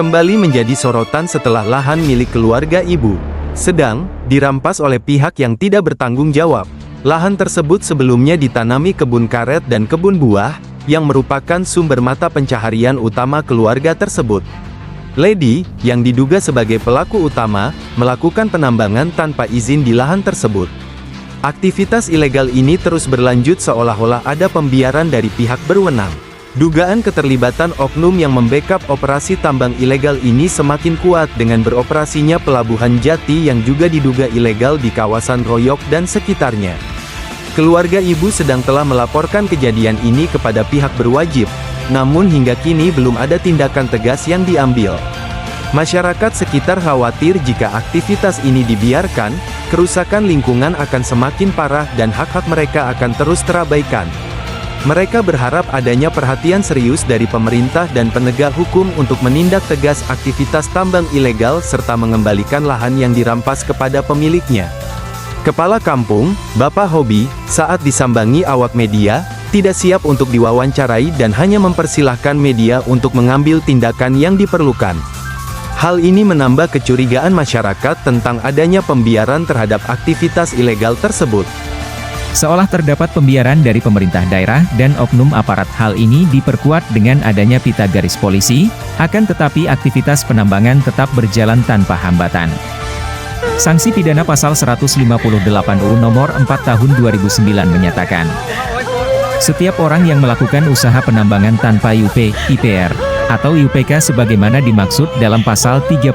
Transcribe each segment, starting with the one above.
kembali menjadi sorotan setelah lahan milik keluarga ibu sedang dirampas oleh pihak yang tidak bertanggung jawab. Lahan tersebut sebelumnya ditanami kebun karet dan kebun buah, yang merupakan sumber mata pencaharian utama keluarga tersebut. Lady, yang diduga sebagai pelaku utama, melakukan penambangan tanpa izin di lahan tersebut. Aktivitas ilegal ini terus berlanjut seolah-olah ada pembiaran dari pihak berwenang. Dugaan keterlibatan oknum yang membackup operasi tambang ilegal ini semakin kuat dengan beroperasinya pelabuhan Jati yang juga diduga ilegal di kawasan Royok dan sekitarnya. Keluarga ibu sedang telah melaporkan kejadian ini kepada pihak berwajib, namun hingga kini belum ada tindakan tegas yang diambil. Masyarakat sekitar khawatir jika aktivitas ini dibiarkan, kerusakan lingkungan akan semakin parah dan hak-hak mereka akan terus terabaikan. Mereka berharap adanya perhatian serius dari pemerintah dan penegak hukum untuk menindak tegas aktivitas tambang ilegal serta mengembalikan lahan yang dirampas kepada pemiliknya. Kepala kampung, Bapak Hobi, saat disambangi awak media, tidak siap untuk diwawancarai dan hanya mempersilahkan media untuk mengambil tindakan yang diperlukan. Hal ini menambah kecurigaan masyarakat tentang adanya pembiaran terhadap aktivitas ilegal tersebut. Seolah terdapat pembiaran dari pemerintah daerah dan oknum aparat. Hal ini diperkuat dengan adanya pita garis polisi, akan tetapi aktivitas penambangan tetap berjalan tanpa hambatan. Sanksi pidana pasal 158 UU nomor 4 tahun 2009 menyatakan, setiap orang yang melakukan usaha penambangan tanpa IUP, IPR, atau IUPK sebagaimana dimaksud dalam pasal 37,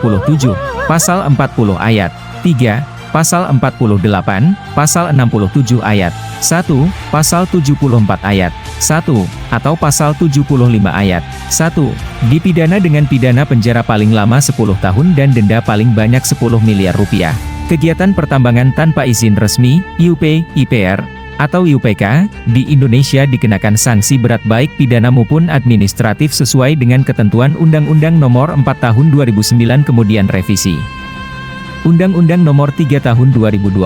pasal 40 ayat 3, pasal 48, pasal 67 ayat 1, pasal 74 ayat 1, atau pasal 75 ayat 1, dipidana dengan pidana penjara paling lama 10 tahun dan denda paling banyak 10 miliar rupiah. Kegiatan pertambangan tanpa izin resmi, IUP, IPR, atau IUPK, di Indonesia dikenakan sanksi berat baik pidana maupun administratif sesuai dengan ketentuan Undang-Undang Nomor 4 Tahun 2009 kemudian revisi Undang-Undang Nomor 3 Tahun 2020.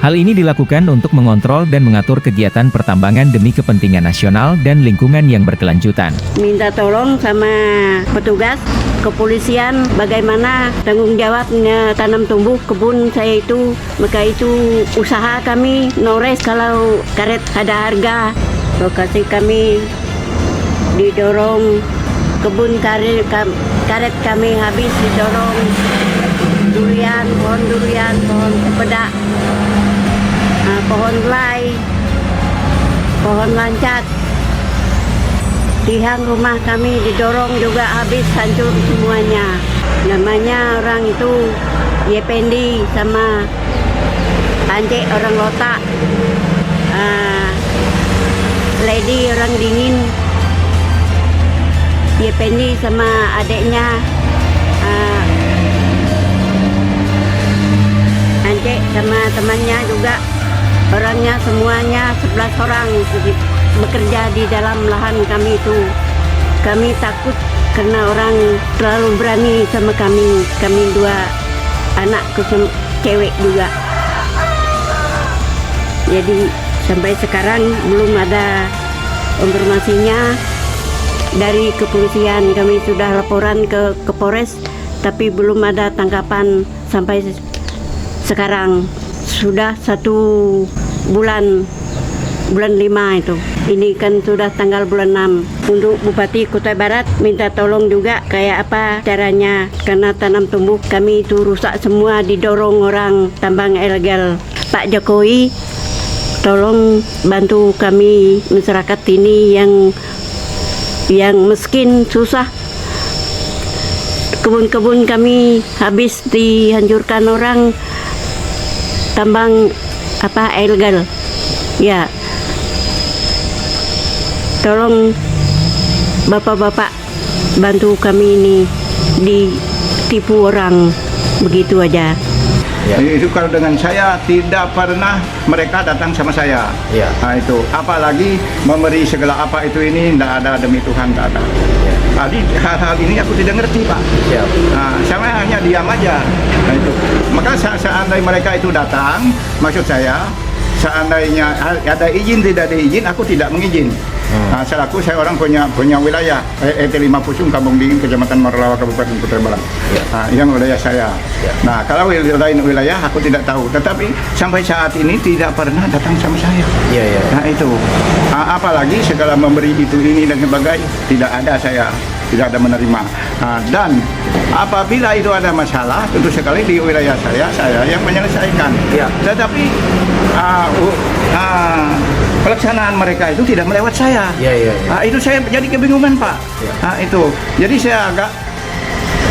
Hal ini dilakukan untuk mengontrol dan mengatur kegiatan pertambangan demi kepentingan nasional dan lingkungan yang berkelanjutan. Minta tolong sama petugas kepolisian bagaimana tanggung jawabnya tanam tumbuh kebun saya itu, maka itu usaha kami nores kalau karet ada harga. Lokasi kami didorong, kebun karet kami habis didorong, durian, pohon pepeda, pohon lay, pohon lancat, tiang rumah kami didorong juga habis hancur semuanya. Namanya orang itu Yependi sama Anje orang Lota, Lady orang Dingin, Yependi sama adeknya Anje sama temannya juga, orangnya semuanya 11 orang bekerja di dalam lahan kami itu. Kami takut karena orang terlalu berani sama kami. Kami 2 anak cewek juga. Jadi sampai sekarang belum ada informasinya dari kepolisian. Kami sudah laporan ke Polres, tapi belum ada tanggapan sampai sekarang. Sudah 1 bulan 5 itu. Ini kan sudah tanggal bulan 6. Untuk Bupati Kutai Barat minta tolong juga kayak apa caranya, karena tanam tumbuh kami itu rusak semua, didorong orang tambang ilegal. Pak Jokowi tolong bantu kami masyarakat ini yang miskin, susah. Kebun-kebun kami habis dihancurkan orang tambang ilegal. Ya. Tolong bapak-bapak bantu kami ini, ditipu orang begitu aja. Ya. Itu kalau dengan saya tidak pernah mereka datang sama saya. Ya. Nah itu, apalagi memberi segala apa itu ini, tidak ada demi Tuhan, tidak ada. Ya. Tadi hal-hal ini aku tidak ngerti Pak. Ya. Nah, saya hanya diam aja. Nah itu, maka seandainya mereka itu datang, maksud saya seandainya ada izin tidak ada izin, aku tidak mengizin. Selaku saya orang punya wilayah ET 5 Pusung, Kampung Dingin, Kecamatan Marlawa, Kabupaten Kutai Barat. Yang wilayah saya. Nah, kalau lain wilayah aku tidak tahu. Tetapi sampai saat ini tidak pernah datang sama saya. Nah itu. Apalagi segala memberi itu ini dan sebagainya, tidak ada saya. Tidak ada menerima. Dan apabila itu ada masalah, tentu sekali di wilayah saya yang menyelesaikan. Tetapi pelaksanaan mereka itu tidak melewat saya. Itu saya jadi kebingungan, Pak. Itu. Jadi saya agak.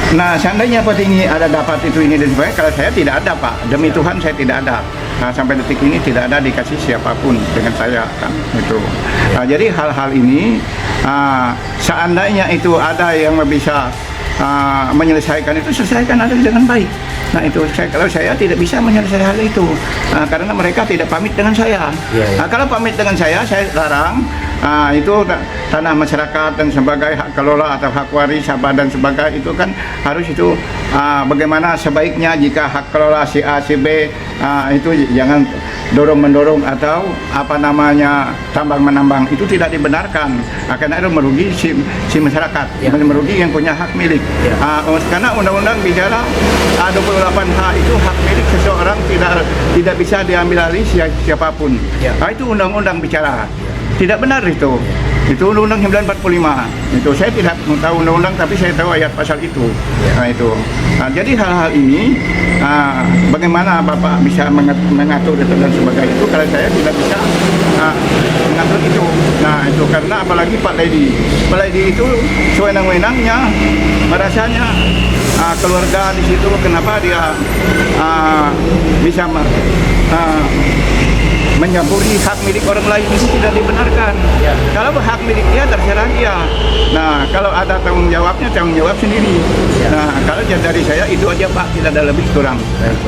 Nah, seandainya Pak ini ada dapat itu ini dan sebagainya, kalau saya tidak ada, Pak. Demi Tuhan saya tidak ada. Sampai detik ini tidak ada dikasih siapapun dengan saya kan itu. Jadi hal-hal ini seandainya itu ada yang bisa menyelesaikan itu, selesaikan aja dengan baik. Nah itu kalau saya tidak bisa menyelesaikan hal itu karena mereka tidak pamit dengan saya. Kalau pamit dengan saya larang. Itu tanah masyarakat dan sebagai hak kelola atau hak waris apa dan sebagainya itu kan harus itu bagaimana sebaiknya jika hak kelola si A si B itu jangan dorong-mendorong atau apa namanya tambang-menambang itu tidak dibenarkan karena itu merugi si masyarakat, merugi yang punya hak milik. Karena undang-undang bicara 28H itu hak milik seseorang tidak bisa diambil alih siapapun. Itu undang-undang bicara. Tidak benar itu. Itu Undang-Undang 945. Itu saya tidak tahu undang-undang tapi saya tahu ayat pasal itu. Nah itu. Jadi hal-hal ini bagaimana Bapak bisa mengatur itu dan sebagainya itu kalau saya tidak bisa mengatur itu. Nah itu karena apalagi Pak Lady itu sewenang-wenangnya merasanya keluarga di situ kenapa dia bisa mencampuri hak milik orang lain itu tidak dibenarkan. Kalau hak milik dia terserah dia. Nah, kalau ada tanggung jawabnya tanggung jawab sendiri. Nah, kalau dari saya itu aja Pak, tidak ada lebih kurang.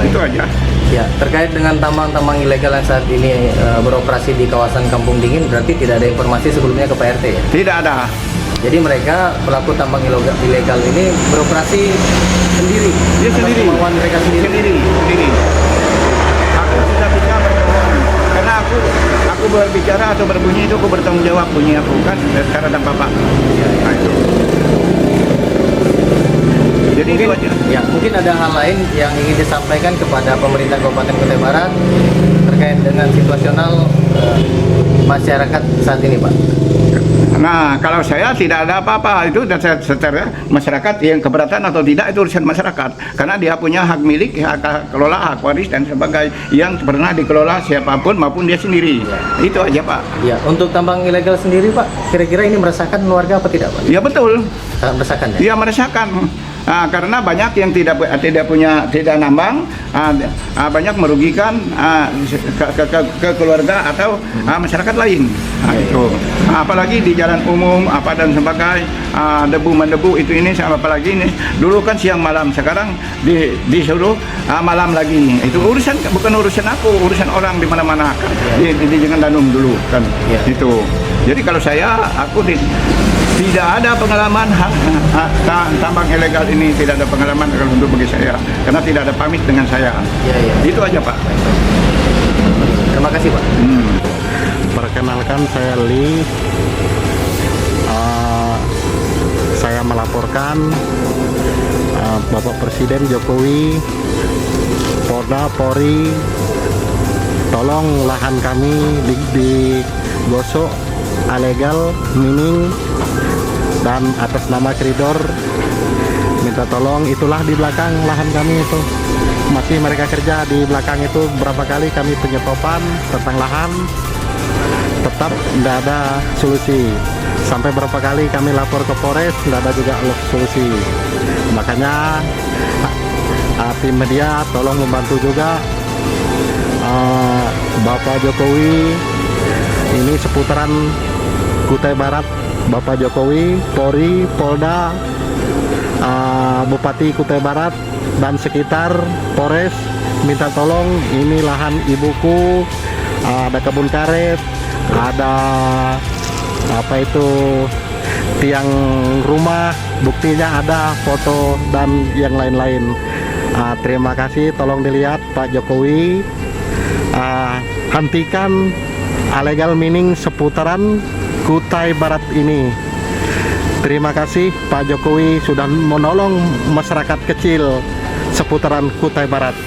Itu aja. Ya, terkait dengan tambang-tambang ilegal yang saat ini beroperasi di kawasan Kampung Dingin, berarti tidak ada informasi sebelumnya ke PRT ya? Tidak ada. Jadi mereka pelaku tambang ilegal ini beroperasi sendiri. Dia sendiri. Kemauan mereka sendiri. Aku sudah bisa karena aku berbicara atau berbunyi itu aku bertanggung jawab bunyi aku kan sekarang dan Bapak. Nah, itu. Jadi mungkin ada hal lain yang ingin disampaikan kepada pemerintah Kabupaten Kutai Barat terkait dengan situasional masyarakat saat ini, Pak. Nah, kalau saya tidak ada apa-apa itu secara masyarakat yang keberatan atau tidak itu urusan masyarakat karena dia punya hak milik, hak kelola, hak waris dan sebagainya yang pernah dikelola siapapun maupun dia sendiri. Itu aja Pak. Ya, untuk tambang ilegal sendiri Pak, kira-kira ini meresahkan warga apa tidak Pak? Ya betul. Sangat meresahkan ya? Iya meresahkan. Karena banyak yang tidak nambang, banyak merugikan ke keluarga atau masyarakat lain. Itu. Apalagi di jalan umum apa dan sebagainya, debu mendebu itu ini apalagi ini dulu kan siang malam, sekarang disuruh malam lagi. Itu bukan urusan aku, urusan orang di mana-mana kan. Di Jangan Danum dulu kan. Itu. Jadi kalau aku tidak ada pengalaman tambang ilegal ini, tidak ada pengalaman kalau untuk bagi saya karena tidak ada pamit dengan saya. Itu aja Pak. Terima kasih Pak. Perkenalkan saya Li. Saya melaporkan Bapak Presiden Jokowi, Polda, Polri, tolong lahan kami digosok ilegal mining dan atas nama koridor, minta tolong. Itulah di belakang lahan kami itu masih mereka kerja di belakang itu. Berapa kali kami penyetopan tentang lahan, tetap tidak ada solusi. Sampai berapa kali kami lapor ke Polres, tidak ada juga solusi. Makanya tim media tolong membantu juga Bapak Jokowi. Ini seputaran Kutai Barat, Bapak Jokowi, Polri, Polda, Bupati Kutai Barat dan sekitar, Polres, minta tolong. Ini lahan ibuku, ada kebun karet, ada tiang rumah, buktinya ada foto dan yang lain-lain. Terima kasih, tolong dilihat Pak Jokowi. hentikan illegal mining seputaran Kutai Barat ini. Terima kasih Pak Jokowi sudah menolong masyarakat kecil seputaran Kutai Barat.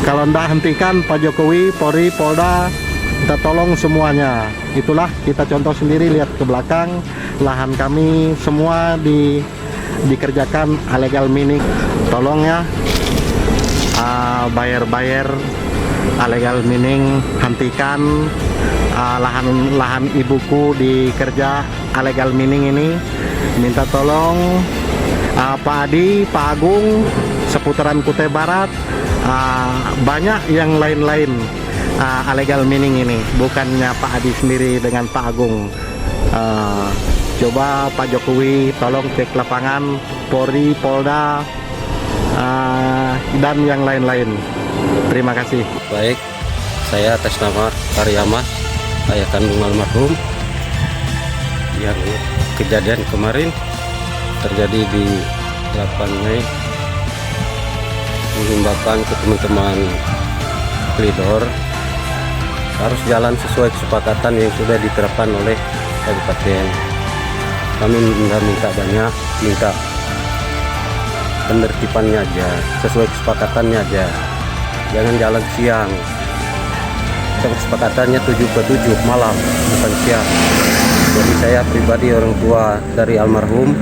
Kalau ndak hentikan Pak Jokowi, Polri, Polda, kita tolong semuanya. Itulah kita contoh sendiri, lihat ke belakang, lahan kami semua dikerjakan illegal mining. Tolong ya, bayar-bayar illegal mining, hentikan lahan ibuku dikerja illegal mining ini. Minta tolong Pak Adi, Pak Agung, seputaran Kutai Barat, banyak yang lain-lain illegal mining ini, bukannya Pak Adi sendiri dengan Pak Agung. Coba Pak Jokowi tolong cek lapangan, Polri, Polda, dan yang lain-lain. Terima kasih. Baik, saya atas nama Karyama, ayah kandung almarhum, yang kejadian kemarin terjadi di 8 Mei, menghimbaukan ke teman-teman Klidor harus jalan sesuai kesepakatan yang sudah diterapkan oleh kabupaten. Kami minta banyak, minta penertibannya aja, sesuai kesepakatannya aja, jangan jalan siang. Kesepakatannya 7 ke 7 malam, bukan siang. Jadi saya pribadi, orang tua dari almarhum,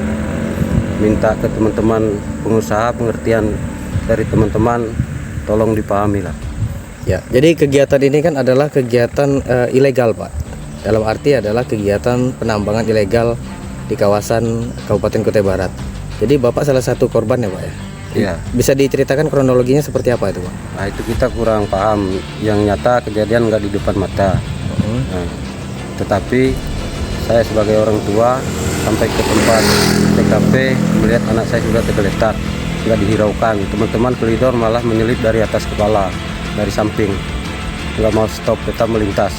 minta ke teman-teman pengusaha, pengertian dari teman-teman, tolong dipahami lah. Ya, jadi kegiatan ini kan adalah kegiatan ilegal, Pak. Dalam arti adalah kegiatan penambangan ilegal di kawasan Kabupaten Kutai Barat. Jadi Bapak salah satu korban ya, Pak ya? Iya. Bisa diceritakan kronologinya seperti apa itu, Pak? Nah, itu kita kurang paham. Yang nyata kejadian nggak di depan mata. Nah, tetapi saya sebagai orang tua sampai ke tempat TKP melihat anak saya sudah tergeletak, nggak dihiraukan. Teman-teman Klidor malah menyelip dari atas kepala, dari samping, nggak mau stop, tetap melintas.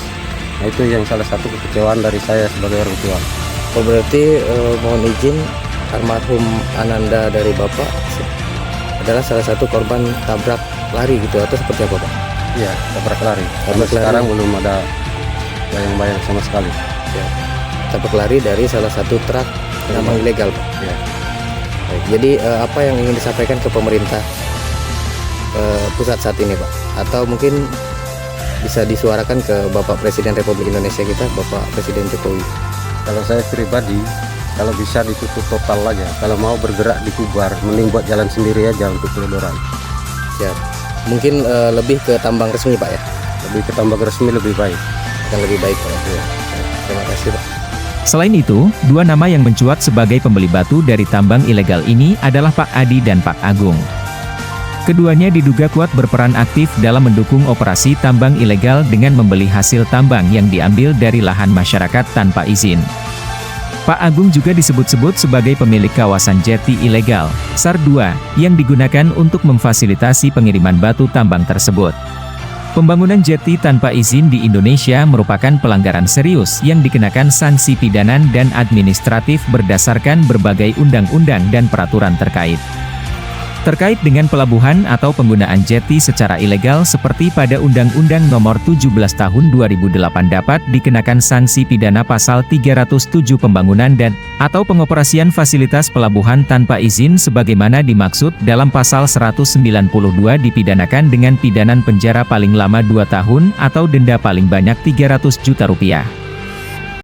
Nah, itu yang salah satu kekecewaan dari saya sebagai orang tua. Oh, berarti mohon izin, almarhum Ananda dari Bapak adalah salah satu korban tabrak lari gitu, atau seperti apa, Pak? Iya, tabrak lari. Sampai Tabrak lari. sekarang belum ada bayang-bayang sama sekali. Ya. Tabrak lari dari salah satu truk penambang ilegal, Pak. Ya. Baik, jadi apa yang ingin disampaikan ke pemerintah pusat saat ini, Pak? Atau mungkin bisa disuarakan ke Bapak Presiden Republik Indonesia kita, Bapak Presiden Jokowi? Kalau saya pribadi, kalau bisa ditutup total aja. Kalau mau bergerak dikubar, mending buat jalan sendiri aja untuk Klidoran. Ya, mungkin lebih ke tambang resmi, Pak ya? Lebih ke tambang resmi lebih baik. Yang lebih baik, Pak ya? Terima kasih, Pak. Selain itu, dua nama yang mencuat sebagai pembeli batu dari tambang ilegal ini adalah Pak Adi dan Pak Agung. Keduanya diduga kuat berperan aktif dalam mendukung operasi tambang ilegal dengan membeli hasil tambang yang diambil dari lahan masyarakat tanpa izin. Pak Agung juga disebut-sebut sebagai pemilik kawasan jeti ilegal, SAR 2, yang digunakan untuk memfasilitasi pengiriman batu tambang tersebut. Pembangunan jeti tanpa izin di Indonesia merupakan pelanggaran serius yang dikenakan sanksi pidana dan administratif berdasarkan berbagai undang-undang dan peraturan terkait. Terkait dengan pelabuhan atau penggunaan jeti secara ilegal seperti pada Undang-Undang Nomor 17 Tahun 2008 dapat dikenakan sanksi pidana pasal 307 pembangunan dan atau pengoperasian fasilitas pelabuhan tanpa izin sebagaimana dimaksud dalam pasal 192 dipidanakan dengan pidanan penjara paling lama 2 tahun atau denda paling banyak Rp300 juta.